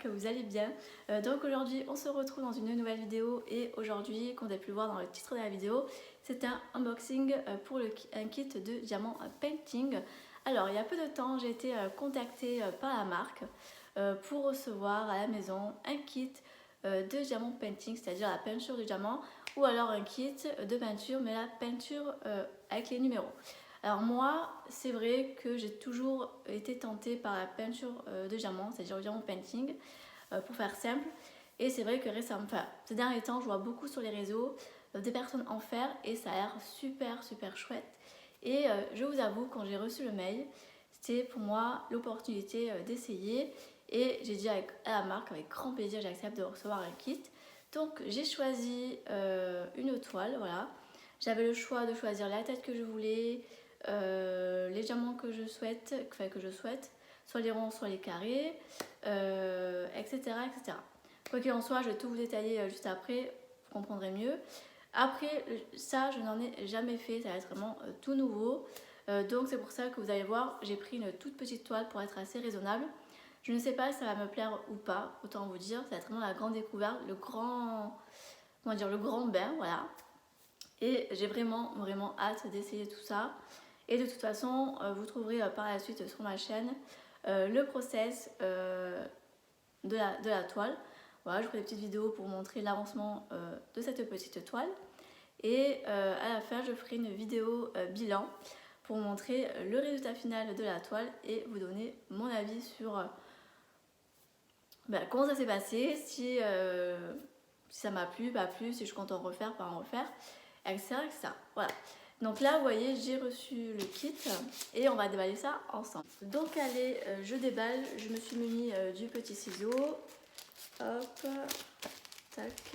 que vous allez bien. Donc aujourd'hui on se retrouve dans une nouvelle vidéo et aujourd'hui, comme vous avez pu le voir dans le titre de la vidéo, c'est un unboxing pour un kit de diamant painting. Alors il y a peu de temps j'ai été contactée par la marque pour recevoir à la maison un kit de diamant painting, c'est-à-dire la peinture de diamant, ou alors un kit de peinture mais la peinture avec les numéros. Alors moi, c'est vrai que j'ai toujours été tentée par la peinture de diamant, c'est-à-dire le diamant painting, pour faire simple. Et c'est vrai que récemment, enfin, ces derniers temps, je vois beaucoup sur les réseaux des personnes en faire et ça a l'air super chouette. Et je vous avoue, quand j'ai reçu le mail, c'était pour moi l'opportunité d'essayer. Et j'ai dit à la marque, avec grand plaisir, j'accepte de recevoir un kit. Donc j'ai choisi une toile, voilà. J'avais le choix de choisir la tête que je voulais, les diamants que je souhaite, soit les ronds, soit les carrés, etc. Quoi qu'il en soit, je vais tout vous détailler juste après, vous comprendrez mieux. Après, ça, je n'en ai jamais fait, ça va être vraiment tout nouveau. Donc c'est pour ça que vous allez voir, j'ai pris une toute petite toile pour être assez raisonnable. Je ne sais pas si ça va me plaire ou pas, autant vous dire, ça va être vraiment la grande découverte, le grand bain, voilà. Et j'ai vraiment hâte d'essayer tout ça. Et de toute façon, vous trouverez par la suite sur ma chaîne le process de la toile. Voilà, je ferai des petites vidéos pour vous montrer l'avancement de cette petite toile. Et à la fin, je ferai une vidéo bilan pour vous montrer le résultat final de la toile et vous donner mon avis sur comment ça s'est passé, si ça m'a plu, pas plu, si je compte en refaire, pas en refaire, etc. Voilà. Donc là, vous voyez, j'ai reçu le kit et on va déballer ça ensemble. Donc allez, je déballe, je me suis muni du petit ciseau. Hop, tac,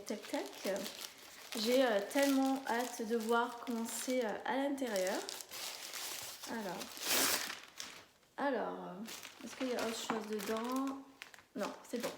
tac. J'ai tellement hâte de voir comment c'est à l'intérieur. Alors, est-ce qu'il y a autre chose dedans? Non, c'est bon.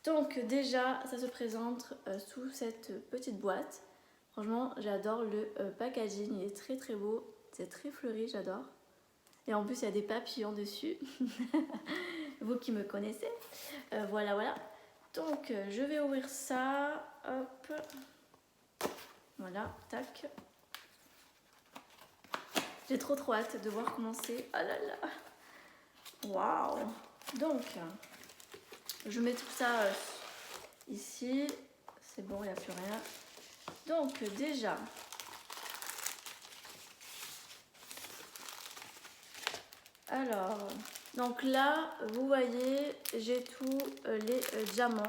Donc déjà, ça se présente sous cette petite boîte. Franchement, j'adore le packaging, il est très beau. C'est très fleuri, j'adore. Et en plus, il y a des papillons dessus. Vous qui me connaissez. Voilà. Donc, je vais ouvrir ça. Hop. Voilà, tac. J'ai trop hâte de voir comment c'est. Oh là là. Waouh. Donc, je mets tout ça ici. C'est bon, il n'y a plus rien. Donc déjà, alors, donc là, vous voyez, j'ai tous les diamants.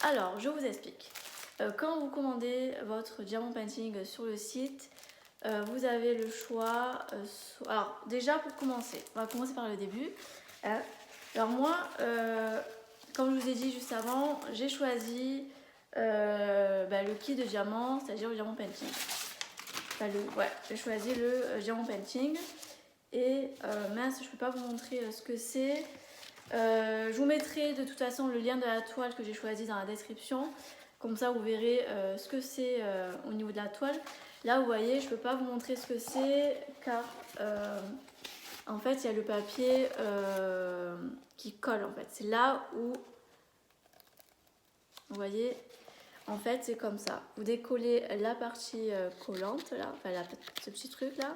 Alors, je vous explique. Quand vous commandez votre diamant painting sur le site, vous avez le choix. Alors, déjà pour commencer, on va commencer par le début. Alors moi, comme je vous ai dit juste avant, j'ai choisi le kit de diamant, c'est-à-dire le diamant painting. J'ai choisi le diamant painting. Et mince, je ne peux pas vous montrer ce que c'est. Je vous mettrai de toute façon le lien de la toile que j'ai choisi dans la description. Comme ça, vous verrez ce que c'est au niveau de la toile. Là, vous voyez, je ne peux pas vous montrer ce que c'est car en fait, il y a le papier qui colle. En fait, c'est là où vous voyez. En fait, c'est comme ça. Vous décollez la partie collante, là, enfin ce petit truc là,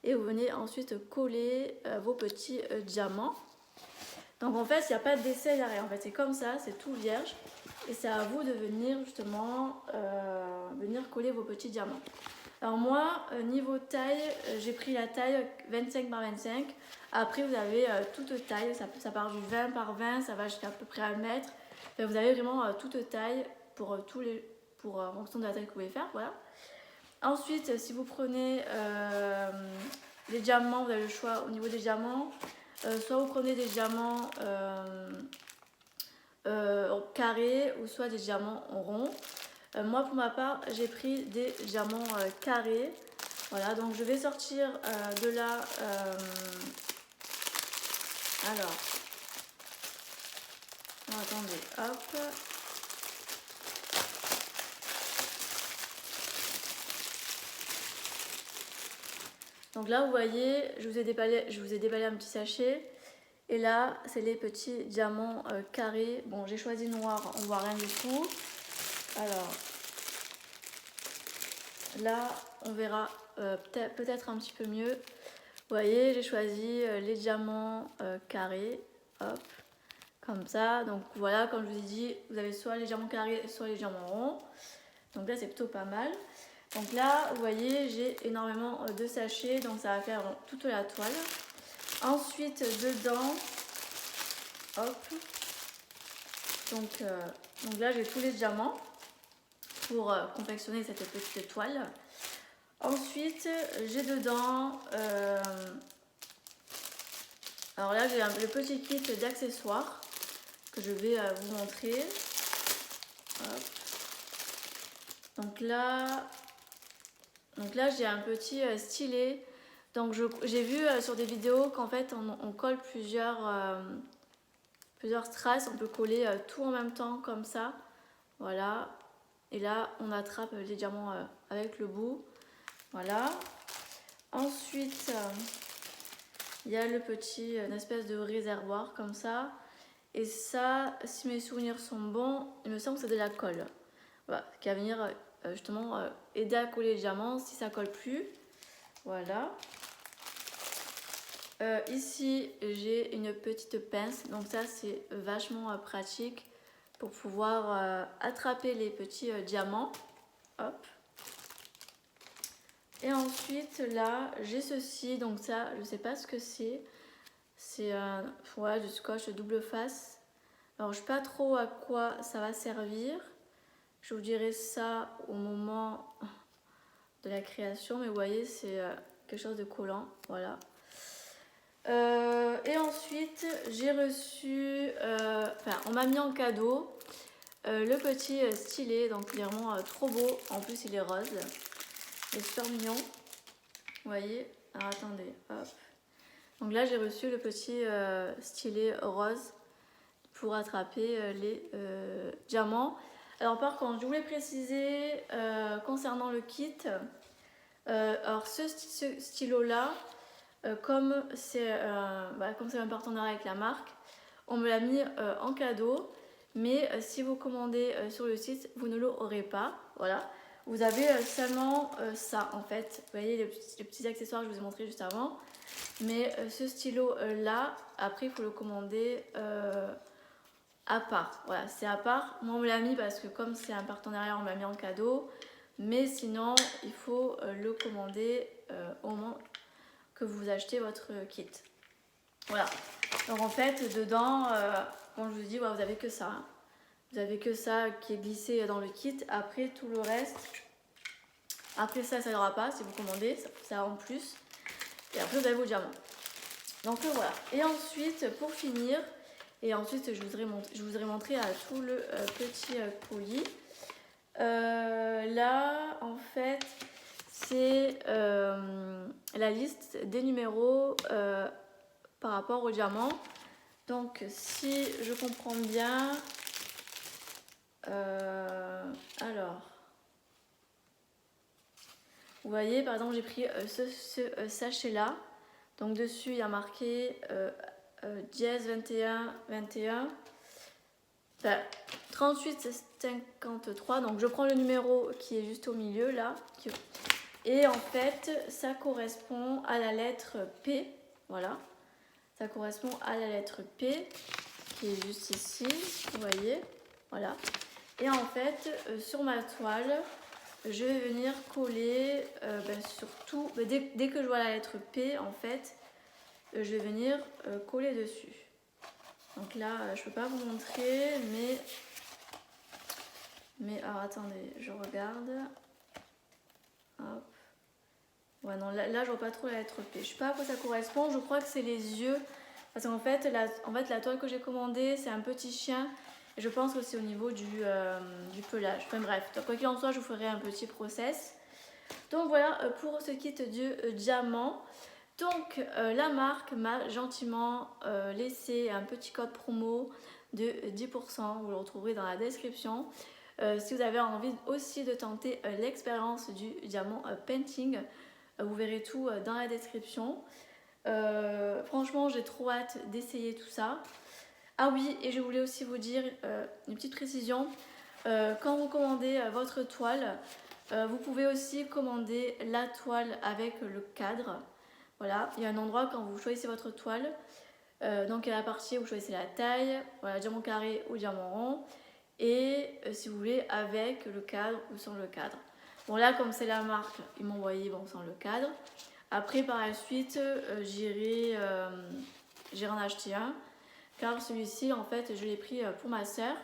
et vous venez ensuite coller vos petits diamants. Donc en fait, il n'y a pas d'essai derrière. En fait, c'est comme ça, c'est tout vierge, et c'est à vous de venir justement venir coller vos petits diamants. Alors moi, niveau taille, j'ai pris la taille 25 par 25. Après, vous avez toute taille, ça part du 20 par 20, ça va jusqu'à peu près 1 mètre. Enfin, vous avez vraiment toute taille pour en fonction de la taille que vous voulez faire, voilà. Ensuite, si vous prenez les diamants, vous avez le choix au niveau des diamants. Soit vous prenez des diamants carrés ou soit des diamants ronds. Moi, pour ma part, j'ai pris des diamants carrés. Voilà, donc je vais sortir de là. Alors, attendez, hop. Donc là, vous voyez, je vous ai déballé un petit sachet. Et là, c'est les petits diamants carrés. Bon, j'ai choisi noir, on voit rien du tout. Alors, là, on verra peut-être un petit peu mieux. Vous voyez, j'ai choisi les diamants carrés. Hop, comme ça. Donc voilà, comme je vous ai dit, vous avez soit les diamants carrés, soit les diamants ronds. Donc là, c'est plutôt pas mal. Donc là, vous voyez, j'ai énormément de sachets. Donc ça va faire toute la toile. Ensuite, dedans, hop. Donc là, j'ai tous les diamants pour confectionner cette petite toile. Ensuite, j'ai dedans, alors là j'ai le petit kit d'accessoires que je vais vous montrer. Hop. Donc là j'ai un petit stylet. Donc j'ai vu sur des vidéos qu'en fait on colle plusieurs strass, on peut coller tout en même temps comme ça. Voilà. Et là on attrape les diamants avec le bout. Voilà. Ensuite, il y a le petit, une espèce de réservoir comme ça. Et ça, si mes souvenirs sont bons, il me semble que c'est de la colle. Voilà, qui va venir justement aider à coller les diamants si ça colle plus. Voilà. Ici, j'ai une petite pince. Donc ça, c'est vachement pratique pour pouvoir attraper les petits diamants. Hop. Et ensuite là j'ai ceci, donc ça je sais pas ce que c'est du scotch double face. Alors je sais pas trop à quoi ça va servir, je vous dirai ça au moment de la création, mais vous voyez c'est quelque chose de collant, voilà. Et ensuite j'ai reçu, on m'a mis en cadeau le petit stylet, donc il est vraiment trop beau, en plus il est rose. Il est super mignon. Vous voyez. Alors attendez. Hop. Donc là j'ai reçu le petit stylet rose pour attraper les diamants. Alors par contre je voulais préciser concernant le kit. Alors ce stylo là, comme c'est un partenariat avec la marque, on me l'a mis en cadeau. Mais si vous commandez sur le site, vous ne l'aurez pas. Voilà. Vous avez seulement ça en fait. Vous voyez les petits accessoires que je vous ai montré juste avant. Mais ce stylo là, après il faut le commander à part. Voilà, c'est à part. Moi on me l'a mis parce que comme c'est un partenariat, on me l'a mis en cadeau. Mais sinon, il faut le commander au moment que vous achetez votre kit. Voilà. Donc en fait, dedans, comme je vous dis, vous avez que ça. Vous avez que ça qui est glissé dans le kit. Après, tout le reste, après ça n'y aura pas si vous commandez, ça en plus. Et après, vous avez vos diamants. Donc voilà. Et ensuite, pour finir, et ensuite, je vous aurais montré à tout le petit colis. Là, en fait, c'est la liste des numéros par rapport aux diamants. Donc, si je comprends bien, alors, vous voyez, par exemple, j'ai pris ce sachet-là. Donc, dessus, il y a marqué dièse 21, 21. Enfin, 38,53. Donc, je prends le numéro qui est juste au milieu, là. Et en fait, ça correspond à la lettre P. Voilà. Ça correspond à la lettre P, qui est juste ici. Vous voyez. Voilà. Et en fait, sur ma toile, je vais venir coller surtout, dès que je vois la lettre P, en fait, je vais venir coller dessus. Donc là, je ne peux pas vous montrer, mais alors attendez, je regarde. Hop. Ouais, non, là je vois pas trop la lettre P. Je sais pas à quoi ça correspond, je crois que c'est les yeux. Parce qu'en fait, la toile que j'ai commandée, c'est un petit chien. Et je pense que c'est au niveau du pelage. Enfin bref, quoi qu'il en soit, je vous ferai un petit process. Donc voilà pour ce kit du diamant. Donc la marque m'a gentiment laissé un petit code promo de 10%. Vous le retrouverez dans la description. Si vous avez envie aussi de tenter l'expérience du diamant painting, vous verrez tout dans la description. Franchement, j'ai trop hâte d'essayer tout ça. Ah oui, et je voulais aussi vous dire une petite précision. Quand vous commandez votre toile, vous pouvez aussi commander la toile avec le cadre. Voilà, il y a un endroit quand vous choisissez votre toile. Donc il y a la partie où vous choisissez la taille, voilà, diamant carré ou diamant rond. Et si vous voulez avec le cadre ou sans le cadre. Bon là comme c'est la marque, ils m'ont envoyé bon, sans le cadre. Après par la suite j'irai en acheter un. Car celui-ci en fait je l'ai pris pour ma soeur.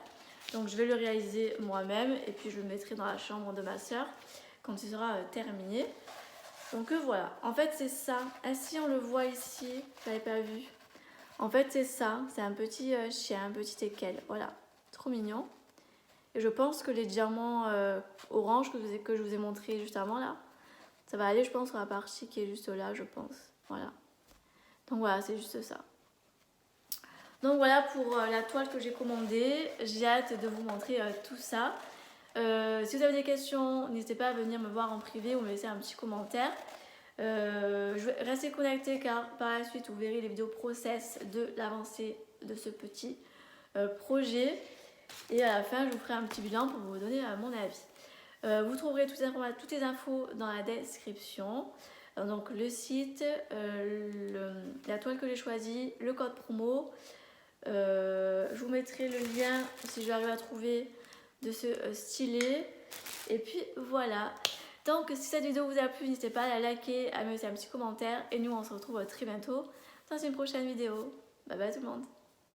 Donc je vais le réaliser moi-même et puis je le mettrai dans la chambre de ma soeur quand il sera terminé. Donc voilà, en fait c'est ça. Ainsi on le voit ici, je l'avais pas vu. En fait c'est ça, c'est un petit chien, un petit teckel, voilà, trop mignon. Et je pense que les diamants orange que je vous ai montré juste avant là, ça va aller je pense sur la partie qui est juste là je pense, voilà. Donc voilà, c'est juste ça. Donc voilà pour la toile que j'ai commandée, j'ai hâte de vous montrer tout ça. Si vous avez des questions, n'hésitez pas à venir me voir en privé ou me laisser un petit commentaire. Je vais rester connectée car par la suite vous verrez les vidéos process de l'avancée de ce petit projet. Et à la fin, je vous ferai un petit bilan pour vous donner mon avis. Vous trouverez toutes les infos dans la description. Donc le site, la toile que j'ai choisie, le code promo. Je vous mettrai le lien si j'arrive à trouver de ce stylet. Et puis voilà. Donc si cette vidéo vous a plu, n'hésitez pas à la liker, à me laisser un petit commentaire. Et nous on se retrouve très bientôt dans une prochaine vidéo. Bye bye tout le monde.